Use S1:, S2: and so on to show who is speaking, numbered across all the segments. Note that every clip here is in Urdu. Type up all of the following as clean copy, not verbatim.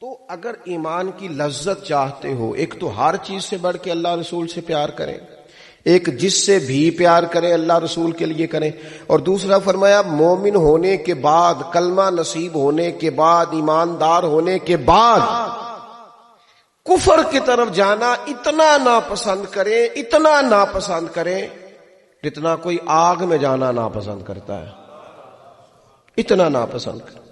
S1: تو اگر ایمان کی لذت چاہتے ہو، ایک تو ہر چیز سے بڑھ کے اللہ رسول سے پیار کریں، ایک جس سے بھی پیار کریں اللہ رسول کے لیے کریں، اور دوسرا فرمایا مومن ہونے کے بعد، کلمہ نصیب ہونے کے بعد، ایماندار ہونے کے بعد کفر کی طرف جانا اتنا ناپسند کریں، اتنا ناپسند کریں جتنا کوئی آگ میں جانا ناپسند کرتا ہے، اتنا ناپسند کریں۔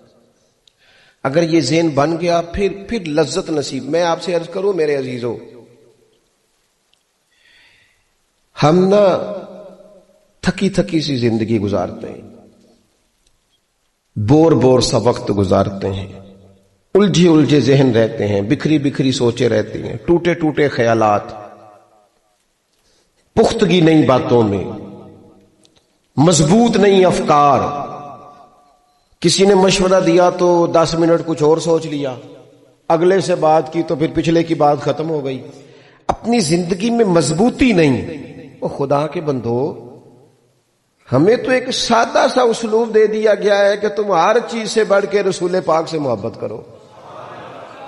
S1: اگر یہ ذہن بن گیا پھر لذت نصیب۔ میں آپ سے عرض کروں میرے عزیزو، ہم نا تھکی تھکی سی زندگی گزارتے ہیں، بور سا وقت گزارتے ہیں، الجھے ذہن رہتے ہیں، بکھری بکھری سوچیں رہتی ہیں، ٹوٹے خیالات، پختگی نہیں باتوں میں، مضبوط نہیں افکار۔ کسی نے مشورہ دیا تو 10 منٹ کچھ اور سوچ لیا، اگلے سے بات کی تو پھر پچھلے کی بات ختم ہو گئی، اپنی زندگی میں مضبوطی نہیں۔ وہ خدا کے بندو، ہمیں تو ایک سادہ سا اسلوب دے دیا گیا ہے کہ تم ہر چیز سے بڑھ کے رسول پاک سے محبت کرو۔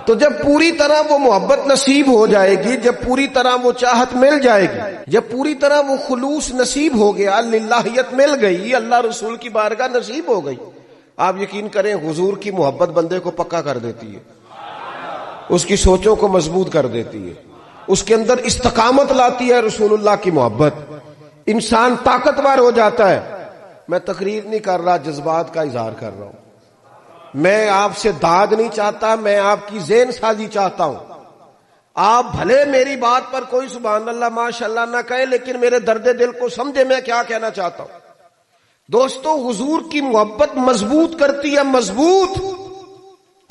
S1: تو جب پوری طرح وہ محبت نصیب ہو جائے گی، جب پوری طرح وہ چاہت مل جائے گی، جب پوری طرح وہ خلوص نصیب ہو گیا، للہیت مل گئی، اللہ رسول کی بارگاہ نصیب ہو گئی، آپ یقین کریں حضور کی محبت بندے کو پکا کر دیتی ہے، اس کی سوچوں کو مضبوط کر دیتی ہے، اس کے اندر استقامت لاتی ہے رسول اللہ کی محبت، انسان طاقتور ہو جاتا ہے۔ میں تقریر نہیں کر رہا، جذبات کا اظہار کر رہا ہوں، میں آپ سے داد نہیں چاہتا، میں آپ کی ذہن سازی چاہتا ہوں۔ آپ بھلے میری بات پر کوئی سبحان اللہ ماشاءاللہ نہ کہے، لیکن میرے درد دل کو سمجھے میں کیا کہنا چاہتا ہوں۔ دوستو، حضور کی محبت مضبوط کرتی ہے، مضبوط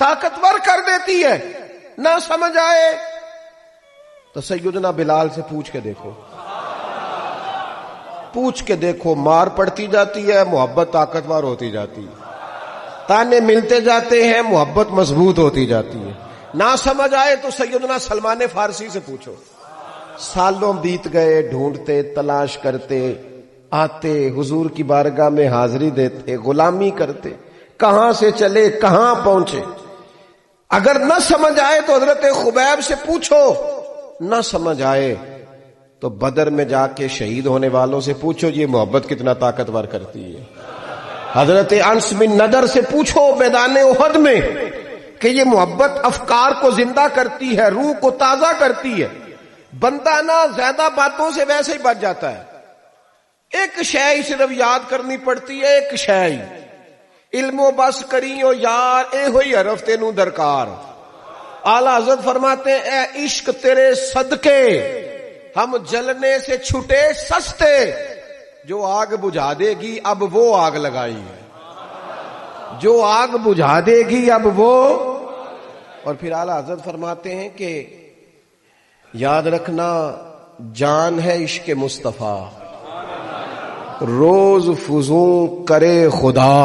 S1: طاقتور کر دیتی ہے۔ نہ سمجھ آئے تو سیدنا بلال سے پوچھ کے دیکھو، مار پڑتی جاتی ہے، محبت طاقتور ہوتی جاتی ہے، تانے ملتے جاتے ہیں، محبت مضبوط ہوتی جاتی ہے۔ نہ سمجھ آئے تو سیدنا سلمان فارسی سے پوچھو، سالوں بیت گئے، ڈھونڈتے، تلاش کرتے، آتے حضور کی بارگاہ میں حاضری دیتے، غلامی کرتے، کہاں سے چلے کہاں پہنچے۔ اگر نہ سمجھ آئے تو حضرت خبیب سے پوچھو، نہ سمجھ آئے تو بدر میں جا کے شہید ہونے والوں سے پوچھو یہ محبت کتنا طاقتور کرتی ہے۔ حضرت انس بن نضر سے پوچھو میدان احد میں کہ یہ محبت افکار کو زندہ کرتی ہے، روح کو تازہ کرتی ہے۔ بندہ نہ زیادہ باتوں سے ویسے ہی بچ جاتا ہے، ایک شے ہی صرف یاد کرنی پڑتی ہے، ایک شے ہی، علم و بس کریو یار اے ہوئی حرف تینوں درکار۔ اعلی حضرت فرماتے ہیں اے عشق تیرے صدقے ہم جلنے سے چھٹے سستے، جو آگ بجھا دے گی اب وہ آگ لگائی ہے، جو آگ بجھا دے گی اب وہ۔ اور پھر اعلی حضرت فرماتے ہیں کہ یاد رکھنا جان ہے عشق مصطفیٰ، روز فزوں کرے خدا،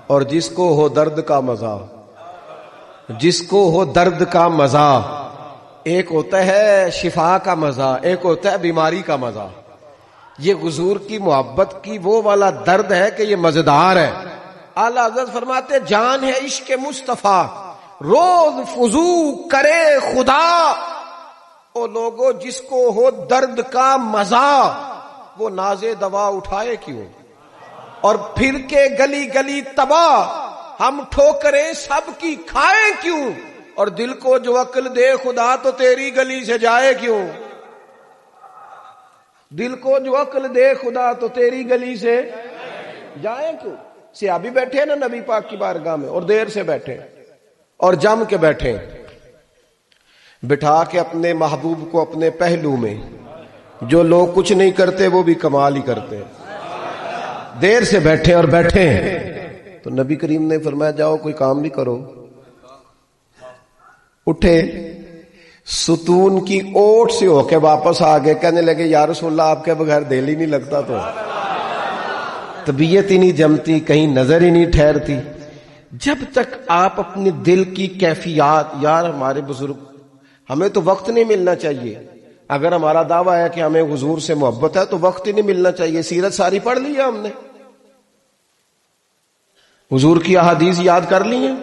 S1: اور جس کو ہو درد کا مزہ، جس کو ہو درد کا مزہ، ایک ہوتا ہے شفا کا مزہ، ایک ہوتا ہے بیماری کا مزہ۔ یہ حضور کی محبت کی وہ والا درد ہے کہ یہ مزیدار ہے۔ اعلی حضرت فرماتے جان ہے عشق مصطفیٰ، روز فزو کرے خدا، او لوگو جس کو ہو درد کا مزہ، وہ نازے دوا اٹھائے کیوں، اور پھر کے گلی گلی تباہ ہم ٹھوکریں سب کی کھائیں کیوں، اور دل کو جو عقل دے خدا تو تیری گلی سے جائے کیوں، دل کو جو عقل دے خدا تو تیری گلی سے جائے کیوں۔ صحابی بیٹھے نا نبی پاک کی بارگاہ میں، اور دیر سے بیٹھے اور جم کے بیٹھے، بٹھا کے اپنے محبوب کو اپنے پہلو میں، جو لوگ کچھ نہیں کرتے وہ بھی کمال ہی کرتے، دیر سے بیٹھے اور بیٹھے تو نبی کریم نے فرمایا جاؤ کوئی کام بھی کرو۔ اٹھے، ستون کی اوٹ سے ہو کے واپس آ گئے، کہنے لگے یا رسول اللہ آپ کے بغیر دل ہی نہیں لگتا، تو طبیعت ہی نہیں جمتی، کہیں نظر ہی نہیں ٹھہرتی۔ جب تک آپ اپنے دل کی کیفیات، یار ہمارے بزرگ، ہمیں تو وقت نہیں ملنا چاہیے، اگر ہمارا دعویٰ ہے کہ ہمیں حضور سے محبت ہے تو وقت ہی نہیں ملنا چاہیے۔ سیرت ساری پڑھ لی ہے ہم نے، حضور کی احادیث یاد کر لی ہیں،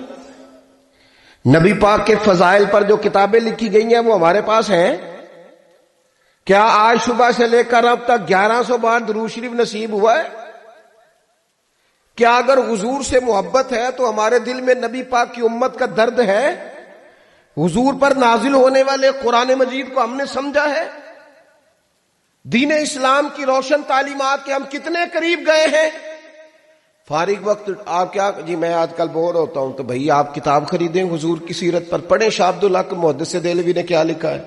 S1: نبی پاک کے فضائل پر جو کتابیں لکھی گئی ہیں وہ ہمارے پاس ہیں کیا؟ آج صبح سے لے کر اب تک 1100 بار درود شریف نصیب ہوا ہے؟ کیا اگر حضور سے محبت ہے تو ہمارے دل میں نبی پاک کی امت کا درد ہے؟ حضور پر نازل ہونے والے قرآن مجید کو ہم نے سمجھا ہے؟ دین اسلام کی روشن تعلیمات کے ہم کتنے قریب گئے ہیں؟ فارغ وقت آپ کیا جی میں آج کل بور ہوتا ہوں تو بھئی آپ کتاب خریدیں حضور کی سیرت پر، پڑھیں شاہ عبدالحق محدث دہلوی نے کیا لکھا ہے،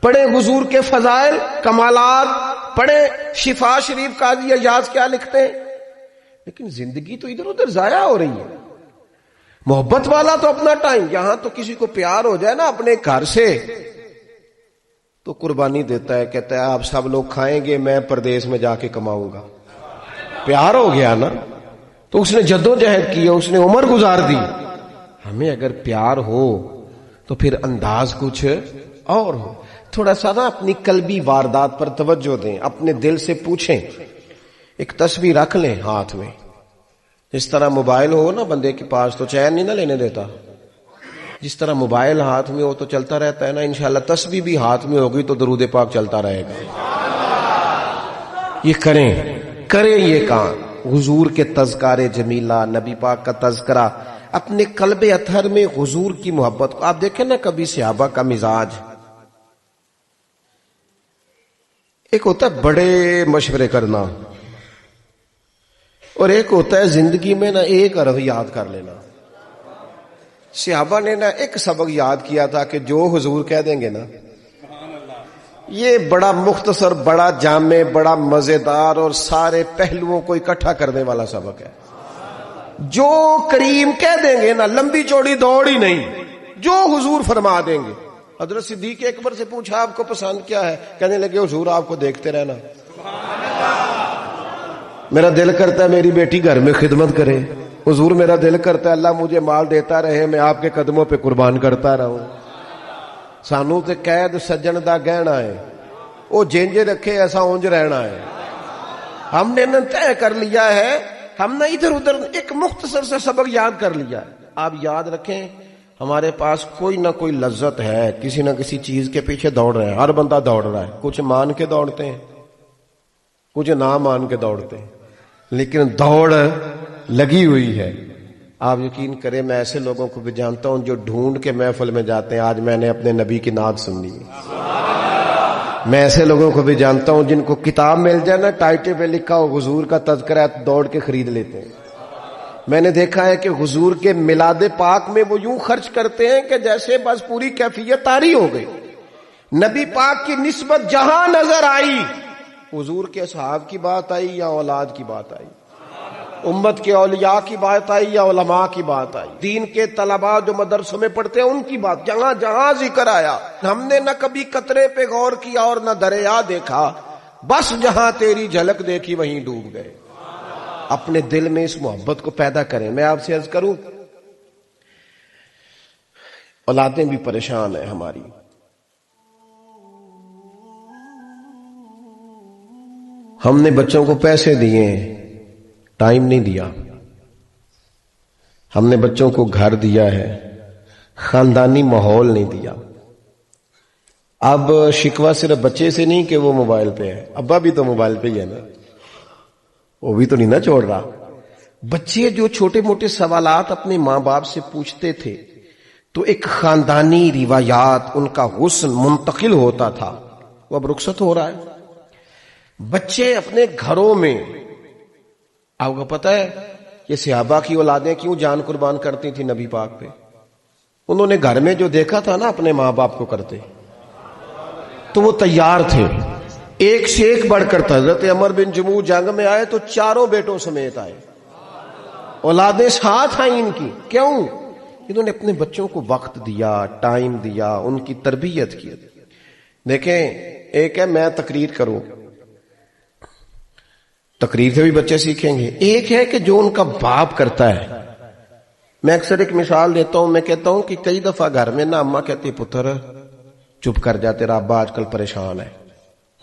S1: پڑھیں حضور کے فضائل کمالات، پڑھیں شفا شریف قاضی ایاز کیا لکھتے ہیں. لیکن زندگی تو ادھر ادھر ضائع ہو رہی ہے. محبت والا تو اپنا ٹائم، یہاں تو کسی کو پیار ہو جائے نا اپنے گھر سے تو قربانی دیتا ہے، کہتا ہے آپ سب لوگ کھائیں گے میں پردیس میں جا کے کماؤں گا. پیار ہو گیا نا تو اس نے جدوجہد کی، اس نے عمر گزار دی. ہمیں اگر پیار ہو تو پھر انداز کچھ اور ہو. تھوڑا سا نا اپنی قلبی واردات پر توجہ دیں، اپنے دل سے پوچھیں. ایک تسبیح رکھ لیں ہاتھ میں، جس طرح موبائل ہو نا بندے کے پاس تو چین نہیں نہ لینے دیتا، جس طرح موبائل ہاتھ میں ہو تو چلتا رہتا ہے نا، انشاءاللہ تسبیح بھی ہاتھ میں ہوگی تو درود پاک چلتا رہے گا. یہ کریں یہ کام. حضور کے تذکار جمیلہ، نبی پاک کا تذکرہ، اپنے قلب اطہر میں حضور کی محبت کو. آپ دیکھیں نا کبھی صحابہ کا مزاج، ایک ہوتا ہے بڑے مشورے کرنا اور ایک ہوتا ہے زندگی میں نا ایک حرف یاد کر لینا. صحابہ نے نا ایک سبق یاد کیا تھا کہ جو حضور کہہ دیں گے نا، یہ بڑا مختصر، بڑا جامع، بڑا مزیدار اور سارے پہلوؤں کو اکٹھا کرنے والا سبق ہے. جو کریم کہہ دیں گے نا، لمبی چوڑی دوڑ ہی نہیں، جو حضور فرما دیں گے. حضرت صدیق اکبر سے پوچھا آپ کو پسند کیا ہے؟ کہنے لگے حضور آپ کو دیکھتے رہنا. میرا دل کرتا ہے میری بیٹی گھر میں خدمت کرے. حضور میرا دل کرتا ہے اللہ مجھے مال دیتا رہے، میں آپ کے قدموں پہ قربان کرتا رہوں. سانو تے قید سجن دا گہنا ہے، وہ جینجے رکھے ایسا اونج رہنا ہے. ہم نے نہ طے کر لیا ہے، ہم نے ادھر ادھر ایک مختصر سے سبق یاد کر لیا ہے. آپ یاد رکھیں ہمارے پاس کوئی نہ کوئی لذت ہے، کسی نہ کسی چیز کے پیچھے دوڑ رہے ہیں. ہر بندہ دوڑ رہا ہے، کچھ مان کے دوڑتے ہیں، کچھ نہ مان کے دوڑتے ہیں، لیکن دوڑ لگی ہوئی ہے. آپ یقین کریں میں ایسے لوگوں کو بھی جانتا ہوں جو ڈھونڈ کے محفل میں جاتے ہیں آج میں نے اپنے نبی کی نعت سننی ہے. میں ایسے لوگوں کو بھی جانتا ہوں جن کو کتاب مل جائے نا ٹائٹل پہ لکھا ہو حضور کا تذکرہ دوڑ کے خرید لیتے ہیں. میں نے دیکھا ہے کہ حضور کے میلاد پاک میں وہ یوں خرچ کرتے ہیں کہ جیسے بس پوری کیفیت طاری ہو گئی. نبی پاک کی نسبت جہاں نظر آئی، حضور کے اصحاب کی بات آئی یا اولاد کی بات آئی، امت کے اولیاء کی بات آئی یا علماء کی بات آئی، دین کے طلباء جو مدرسوں میں پڑھتے ہیں ان کی بات، جہاں جہاں ذکر آیا. ہم نے نہ کبھی قطرے پہ غور کیا اور نہ دریا دیکھا، بس جہاں تیری جھلک دیکھی وہیں ڈوب گئے. اپنے دل میں اس محبت کو پیدا کریں. میں آپ سے عرض کروں اولادیں بھی پریشان ہیں ہماری. ہم نے بچوں کو پیسے دیے ہیں، ٹائم نہیں دیا. ہم نے بچوں کو گھر دیا ہے، خاندانی ماحول نہیں دیا. اب شکوہ صرف بچے سے نہیں کہ وہ موبائل پہ ہے، ابا بھی تو موبائل پہ ہی ہے نا، وہ بھی تو نہیں نہ چھوڑ رہا. بچے جو چھوٹے موٹے سوالات اپنے ماں باپ سے پوچھتے تھے تو ایک خاندانی روایات، ان کا حسن منتقل ہوتا تھا، وہ اب رخصت ہو رہا ہے. بچے اپنے گھروں میں، آپ کو پتہ ہے یہ صحابہ کی اولادیں کیوں جان قربان کرتی تھی نبی پاک پہ؟ انہوں نے گھر میں جو دیکھا تھا نا اپنے ماں باپ کو کرتے تو وہ تیار تھے. ایک سے ایک بڑھ کر تھا. حضرت عمر بن جموح جنگ میں آئے تو چاروں بیٹوں سمیت آئے، اولادیں ساتھ آئیں ان کی. کیوں؟ انہوں نے اپنے بچوں کو وقت دیا، ٹائم دیا، ان کی تربیت کی. دیکھیں ایک ہے میں تقریر کروں، تقریر سے بھی بچے سیکھیں گے. ایک ہے کہ جو ان کا باپ کرتا ہے. میں اکثر ایک مثال دیتا ہوں، میں کہتا ہوں کہ کئی دفعہ گھر میں نا اماں کہتی پتر چپ کر جا، تیرا ابا آج کل پریشان ہے،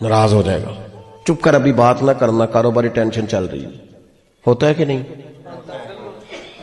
S1: ناراض ہو جائے گا، چپ کر ابھی بات نہ کرنا، کاروباری ٹینشن چل رہی ہے. ہوتا ہے کہ نہیں؟